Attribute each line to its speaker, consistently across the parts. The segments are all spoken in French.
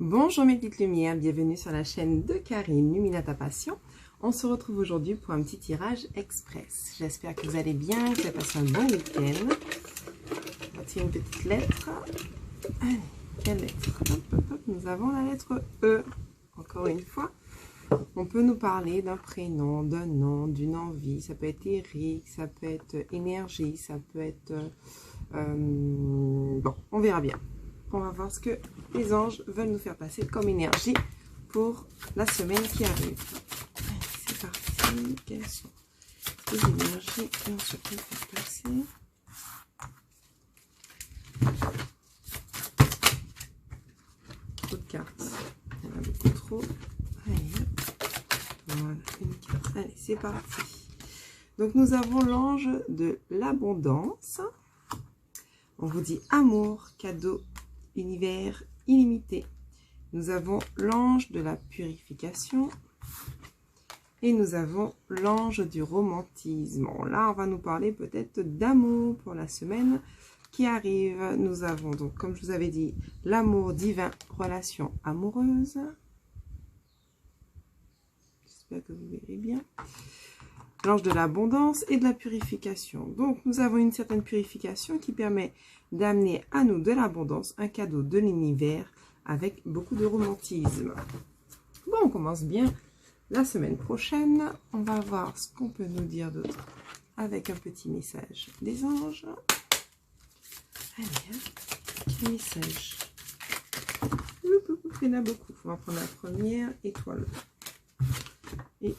Speaker 1: Bonjour mes petites lumières, bienvenue sur la chaîne de Karine, Lumina ta passion. On se retrouve aujourd'hui pour un petit tirage express. J'espère que vous allez bien, que vous avez passé un bon week-end. On va tirer une petite lettre. Allez, quelle lettre? Hop, hop, hop. Nous avons la lettre E. Encore une fois, on peut nous parler d'un prénom, d'un nom, d'une envie. Ça peut être Eric, ça peut être énergie, ça peut être... bon, on verra bien. On va voir ce que les anges veulent nous faire passer comme énergie pour la semaine qui arrive. Allez, c'est parti. Quelles sont les énergies qu'on se peut faire passer? Trop de cartes. Il y en a beaucoup trop. Allez, voilà, une carte. Allez, c'est parti. Donc, nous avons l'ange de l'abondance. On vous dit amour, cadeau, univers illimité. Nous avons l'ange de la purification et nous avons l'ange du romantisme. Bon, là, on va nous parler peut-être d'amour pour la semaine qui arrive. Nous avons donc, comme je vous avais dit, l'amour divin, relation amoureuse. J'espère que vous verrez bien. L'ange de l'abondance et de la purification. Donc, nous avons une certaine purification qui permet d'amener à nous de l'abondance, un cadeau de l'univers avec beaucoup de romantisme. Bon, on commence bien la semaine prochaine. On va voir ce qu'on peut nous dire d'autre avec un petit message des anges. Allez, quel message? Il y en a beaucoup. On va prendre la première étoile. Et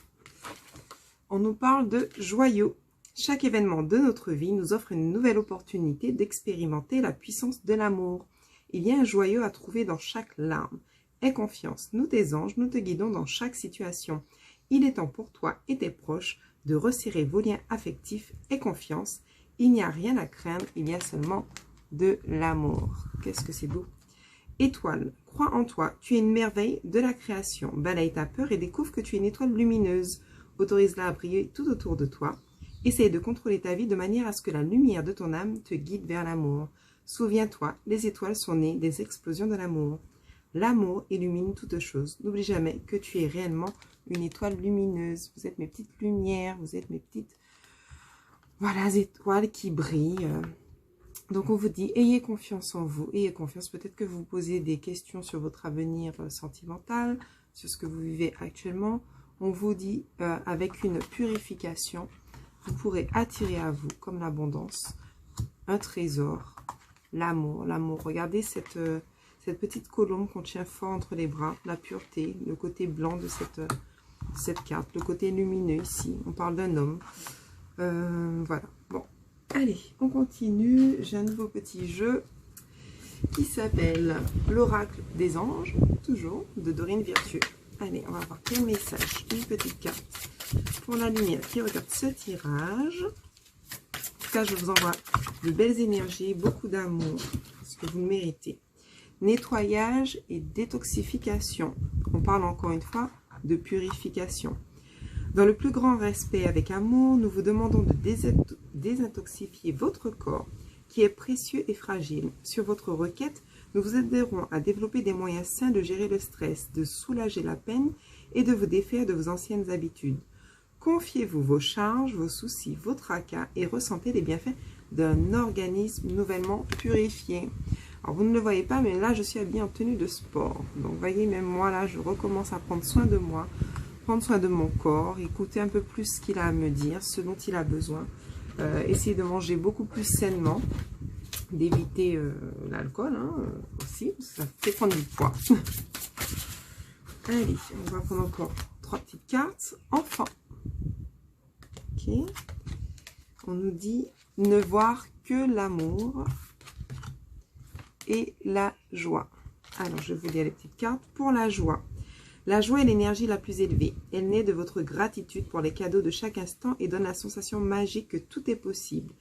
Speaker 1: on nous parle de joyaux. Chaque événement de notre vie nous offre une nouvelle opportunité d'expérimenter la puissance de l'amour. Il y a un joyau à trouver dans chaque larme. Aie confiance, nous tes anges, nous te guidons dans chaque situation. Il est temps pour toi et tes proches de resserrer vos liens affectifs et confiance. Il n'y a rien à craindre, il y a seulement de l'amour. Qu'est-ce que c'est beau! Étoile, crois en toi, tu es une merveille de la création. Balaye ta peur et découvre que tu es une étoile lumineuse. Autorise-la à briller tout autour de toi. Essaye de contrôler ta vie de manière à ce que la lumière de ton âme te guide vers l'amour. Souviens-toi, les étoiles sont nées des explosions de l'amour. L'amour illumine toutes choses. N'oublie jamais que tu es réellement une étoile lumineuse. Vous êtes mes petites lumières, vous êtes mes petites étoiles qui brillent. Donc on vous dit, ayez confiance en vous, ayez confiance. Peut-être que vous vous posez des questions sur votre avenir sentimental, sur ce que vous vivez actuellement. On vous dit, avec une purification, vous pourrez attirer à vous, comme l'abondance, un trésor, l'amour. L'amour, regardez cette petite colombe qu'on tient fort entre les bras, la pureté, le côté blanc de cette carte, le côté lumineux ici. On parle d'un homme. Voilà, bon. Allez, on continue. J'ai un nouveau petit jeu qui s'appelle l'oracle des anges, toujours, de Dorine Virtue. Allez, on va voir quel message, une petite carte pour la lumière qui regarde ce tirage. En tout cas, je vous envoie de belles énergies, beaucoup d'amour, ce que vous méritez. Nettoyage et détoxification. On parle encore une fois de purification. Dans le plus grand respect avec amour, nous vous demandons de désintoxifier votre corps qui est précieux et fragile. Sur votre requête, nous vous aiderons à développer des moyens sains de gérer le stress, de soulager la peine et de vous défaire de vos anciennes habitudes. Confiez-vous vos charges, vos soucis, vos tracas et ressentez les bienfaits d'un organisme nouvellement purifié. Alors, vous ne le voyez pas, mais là, je suis habillée en tenue de sport. Donc, vous voyez, même moi, là, je recommence à prendre soin de moi, prendre soin de mon corps, écouter un peu plus ce qu'il a à me dire, ce dont il a besoin. Essayer de manger beaucoup plus sainement, d'éviter l'alcool aussi, parce que ça fait prendre du poids. Allez, on va prendre encore 3 petites cartes. Enfant. Ok. On nous dit ne voir que l'amour et la joie. Alors, je vais vous lire les petites cartes. Pour la joie. La joie est l'énergie la plus élevée. Elle naît de votre gratitude pour les cadeaux de chaque instant et donne la sensation magique que tout est possible.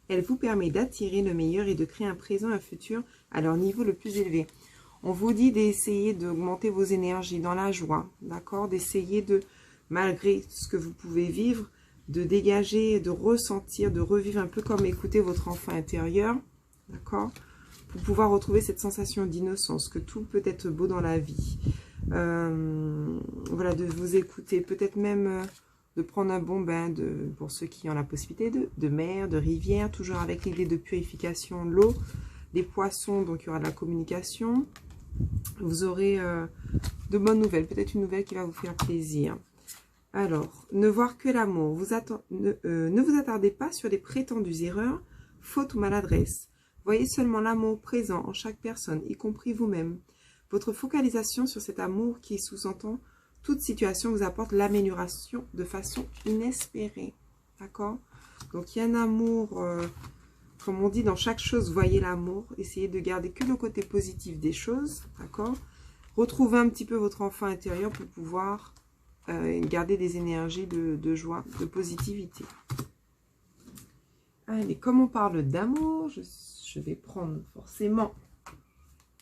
Speaker 1: Elle vous permet d'attirer le meilleur et de créer un présent et un futur à leur niveau le plus élevé. On vous dit d'essayer d'augmenter vos énergies dans la joie, d'accord? D'essayer de, malgré ce que vous pouvez vivre, de dégager, de ressentir, de revivre un peu comme écouter votre enfant intérieur, d'accord? Pour pouvoir retrouver cette sensation d'innocence, que tout peut être beau dans la vie. Voilà, de vous écouter, peut-être même de prendre un bon bain, pour ceux qui ont la possibilité, de mer, de rivière, toujours avec l'idée de purification de l'eau. Les poissons, donc il y aura de la communication. Vous aurez de bonnes nouvelles, peut-être une nouvelle qui va vous faire plaisir. Alors, ne voir que l'amour. Ne vous attardez pas sur les prétendues erreurs, fautes ou maladresses. Voyez seulement l'amour présent en chaque personne, y compris vous-même. Votre focalisation sur cet amour qui sous-entend toute situation vous apporte l'amélioration de façon inespérée. D'accord? Donc, il y a un amour, comme on dit, dans chaque chose, voyez l'amour. Essayez de garder que le côté positif des choses. D'accord? Retrouvez un petit peu votre enfant intérieur pour pouvoir garder des énergies de joie, de positivité. Allez, comme on parle d'amour, je vais prendre forcément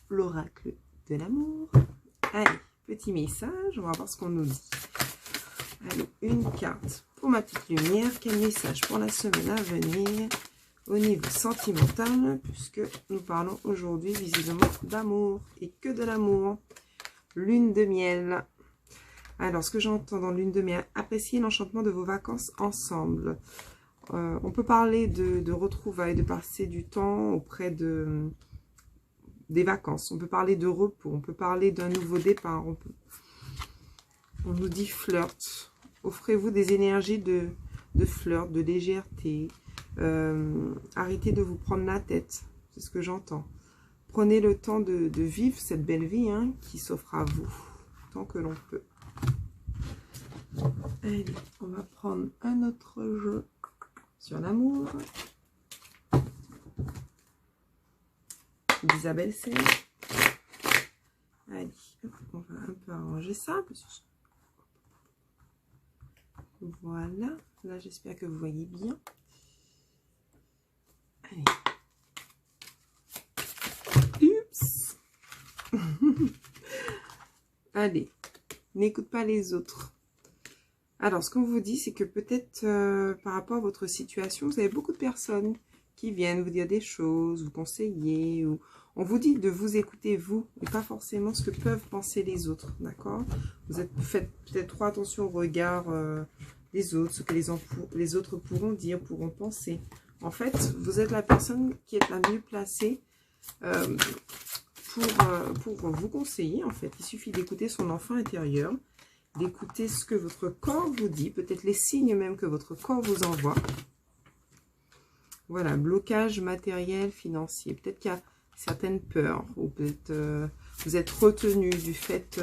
Speaker 1: l'oracle de l'amour. Allez, petit message, on va voir ce qu'on nous dit. Allez, une carte pour ma petite lumière. Quel message pour la semaine à venir au niveau sentimental, puisque nous parlons aujourd'hui visiblement d'amour et que de l'amour. Lune de miel. Alors, ce que j'entends dans lune de miel, appréciez l'enchantement de vos vacances ensemble. On peut parler de retrouvailles, de passer du temps auprès des vacances. On peut parler de repos, on peut parler d'un nouveau départ. On nous dit flirt. Offrez-vous des énergies de flirt, de légèreté. Arrêtez de vous prendre la tête. C'est ce que j'entends. Prenez le temps de vivre cette belle vie qui s'offre à vous, tant que l'on peut. Allez, on va prendre un autre jeu sur l'amour. Isabelle C. Allez, on va un peu arranger ça. Voilà. Là, j'espère que vous voyez bien. Allez. Oups. Allez, n'écoute pas les autres. Alors, ce qu'on vous dit, c'est que peut-être par rapport à votre situation, vous avez beaucoup de personnes qui viennent vous dire des choses, vous conseiller, ou on vous dit de vous écouter vous, et pas forcément ce que peuvent penser les autres, d'accord? Faites peut-être trop attention au regard des autres, ce que les autres pourront dire, pourront penser. En fait, vous êtes la personne qui est la mieux placée pour vous conseiller, en fait. Il suffit d'écouter son enfant intérieur, d'écouter ce que votre corps vous dit, peut-être les signes même que votre corps vous envoie. Voilà, blocage matériel, financier. Peut-être qu'il y a certaines peurs, ou peut-être vous êtes retenu du fait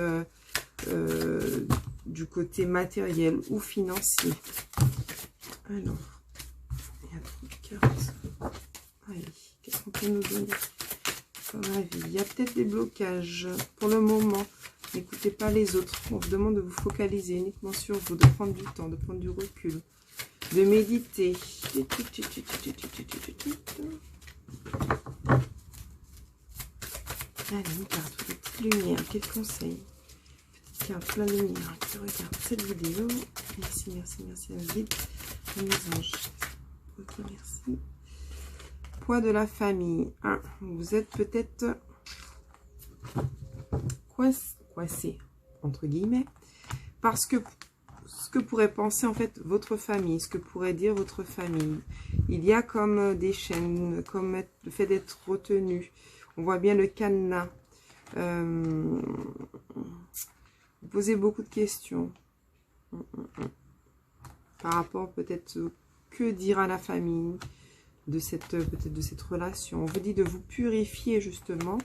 Speaker 1: du côté matériel ou financier. Alors, il y a trop de cartes. Allez, qu'est-ce qu'on peut nous donner comme avis? Il y a peut-être des blocages pour le moment. N'écoutez pas les autres. On vous demande de vous focaliser uniquement sur vous, de prendre du temps, de prendre du recul, de méditer. Allez, une carte pour la petite lumière. Quel conseil? Petite carte plein de lumière qui regarde cette vidéo. Merci, merci, merci à vous. Mes anges. Ok, merci. Poids de la famille. Vous êtes peut-être coincé, entre guillemets, parce que ce que pourrait penser en fait votre famille, ce que pourrait dire votre famille. Il y a comme des chaînes, comme le fait d'être retenu. On voit bien le cadenas. Vous posez beaucoup de questions. Par rapport peut-être que dira la famille de peut-être de cette relation. On vous dit de vous purifier justement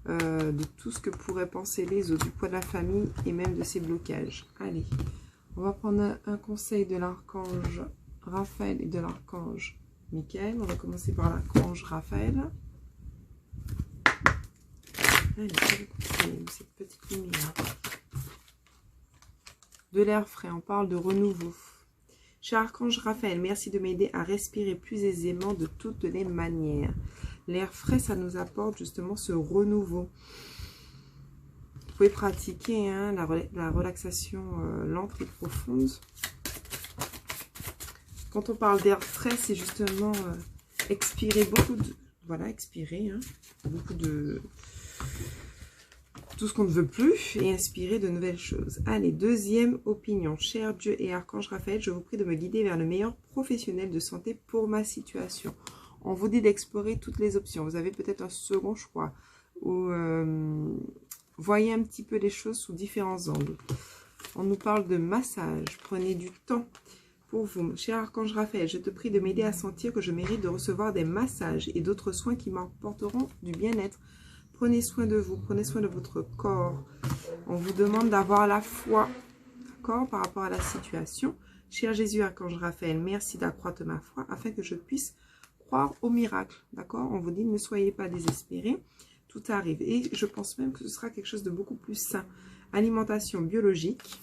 Speaker 1: de tout ce que pourraient penser les autres, du poids de la famille et même de ces blocages. Allez, on va prendre un conseil de l'archange Raphaël et de l'archange Michael. On va commencer par l'archange Raphaël. Allez, cette petite lumière. De l'air frais, on parle de renouveau. Cher archange Raphaël, merci de m'aider à respirer plus aisément de toutes les manières. L'air frais, ça nous apporte justement ce renouveau. Vous pouvez pratiquer la relaxation lente et profonde. Quand on parle d'air frais, c'est justement expirer beaucoup de... Voilà, expirer, hein, beaucoup de... tout ce qu'on ne veut plus et inspirer de nouvelles choses. Allez, deuxième opinion. Cher Dieu et Archange Raphaël, je vous prie de me guider vers le meilleur professionnel de santé pour ma situation. On vous dit d'explorer toutes les options. Vous avez peut-être un second choix ou voyez un petit peu les choses sous différents angles. On nous parle de massage. Prenez du temps pour vous. Cher Archange Raphaël, je te prie de m'aider à sentir que je mérite de recevoir des massages et d'autres soins qui m'apporteront du bien-être. Prenez soin de vous, prenez soin de votre corps. On vous demande d'avoir la foi, d'accord, par rapport à la situation. Cher Jésus, Archange Raphaël, merci d'accroître ma foi afin que je puisse croire au miracle, d'accord. On vous dit, ne soyez pas désespérés, tout arrive. Et je pense même que ce sera quelque chose de beaucoup plus sain. Alimentation biologique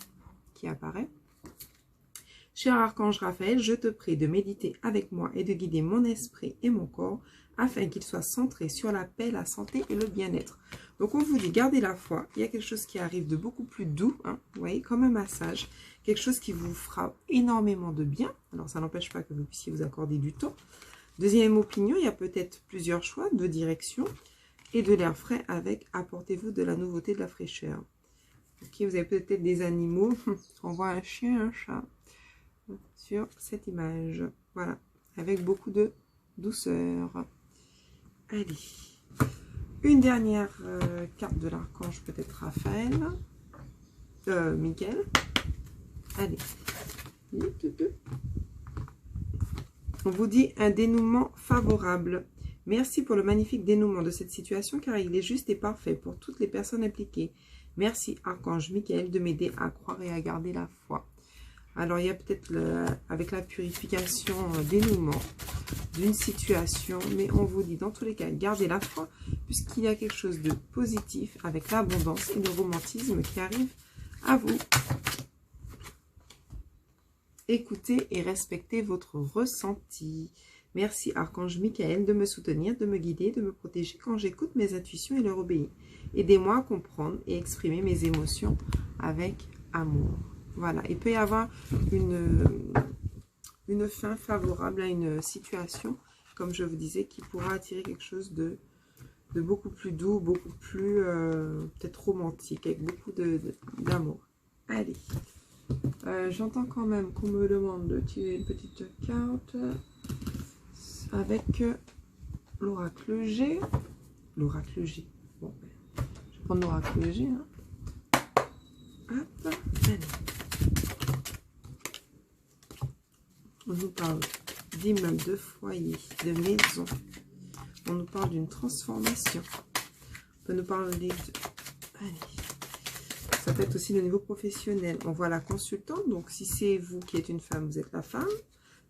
Speaker 1: qui apparaît. Cher Archange Raphaël, je te prie de méditer avec moi et de guider mon esprit et mon corps afin qu'il soit centré sur la paix, la santé et le bien-être. Donc on vous dit, gardez la foi. Il y a quelque chose qui arrive de beaucoup plus doux, hein, vous voyez, comme un massage. Quelque chose qui vous fera énormément de bien. Alors ça n'empêche pas que vous puissiez vous accorder du temps. Deuxième opinion, il y a peut-être plusieurs choix de direction et de l'air frais avec apportez-vous de la nouveauté, de la fraîcheur. Ok, vous avez peut-être des animaux. On voit un chien, un chat sur cette image. Voilà, avec beaucoup de douceur. Allez, une dernière carte de l'archange, peut-être Raphaël, Michael. Allez, on vous dit un dénouement favorable. Merci pour le magnifique dénouement de cette situation car il est juste et parfait pour toutes les personnes impliquées. Merci Archange Michael de m'aider à croire et à garder la foi. Alors, il y a peut-être, avec la purification, dénouement d'une situation, mais on vous dit, dans tous les cas, gardez la foi, puisqu'il y a quelque chose de positif avec l'abondance et le romantisme qui arrive à vous. Écoutez et respectez votre ressenti. Merci Archange Michael de me soutenir, de me guider, de me protéger quand j'écoute mes intuitions et leur obéir. Aidez-moi à comprendre et exprimer mes émotions avec amour. Voilà, il peut y avoir une fin favorable à une situation, comme je vous disais, qui pourra attirer quelque chose de beaucoup plus doux, beaucoup plus peut-être romantique, avec beaucoup d'amour. Allez, j'entends quand même qu'on me demande de tirer une petite carte avec l'oracle G. L'oracle G. Bon, je vais prendre l'oracle G. Hein. Hop, allez. On nous parle d'immeuble, de foyer, de maison. On nous parle d'une transformation. On peut nous parler de... Allez. Ça peut être aussi le niveau professionnel. On voit la consultante. Donc, si c'est vous qui êtes une femme, vous êtes la femme.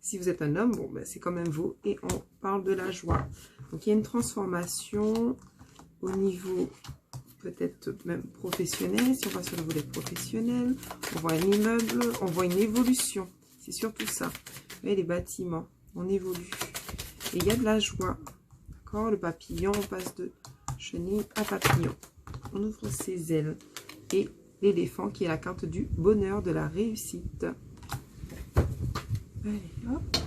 Speaker 1: Si vous êtes un homme, bon, ben, c'est quand même vous. Et on parle de la joie. Donc, il y a une transformation au niveau peut-être même professionnel. Si on va sur le volet professionnel, on voit un immeuble, on voit une évolution. C'est surtout ça. Vous voyez, les bâtiments, on évolue. Et il y a de la joie. D'accord, le papillon, on passe de chenille à papillon. On ouvre ses ailes. Et l'éléphant qui est la carte du bonheur, de la réussite. Allez, hop.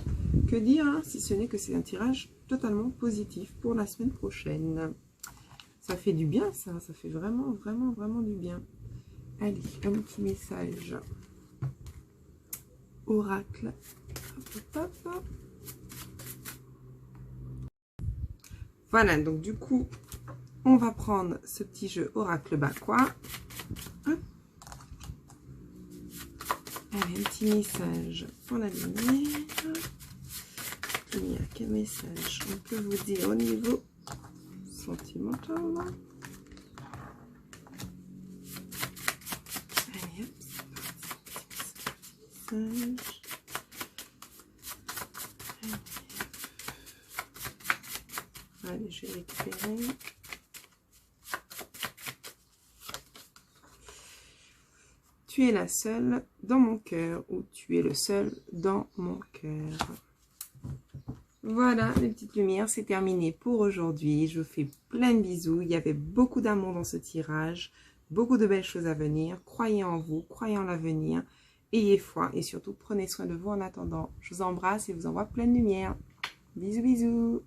Speaker 1: Que dire, hein, si ce n'est que c'est un tirage totalement positif pour la semaine prochaine. Ça fait du bien, ça fait vraiment, vraiment, vraiment du bien. Allez, un petit message. Oracle. Hop, hop, hop. Voilà, donc du coup, on va prendre ce petit jeu Oracle Bakwa. Allez, un petit message pour la lumière. Lumière, quel message on peut vous dire au niveau sentimental? Allez, hop, c'est parti. Allez, je vais récupérer. Tu es la seule dans mon cœur, ou tu es le seul dans mon cœur. Voilà, les petites lumières, c'est terminé pour aujourd'hui. Je vous fais plein de bisous. Il y avait beaucoup d'amour dans ce tirage, beaucoup de belles choses à venir. Croyez en vous, croyez en l'avenir ayez foi et surtout prenez soin de vous en attendant. Je vous embrasse et vous envoie pleine lumière. Bisous, bisous.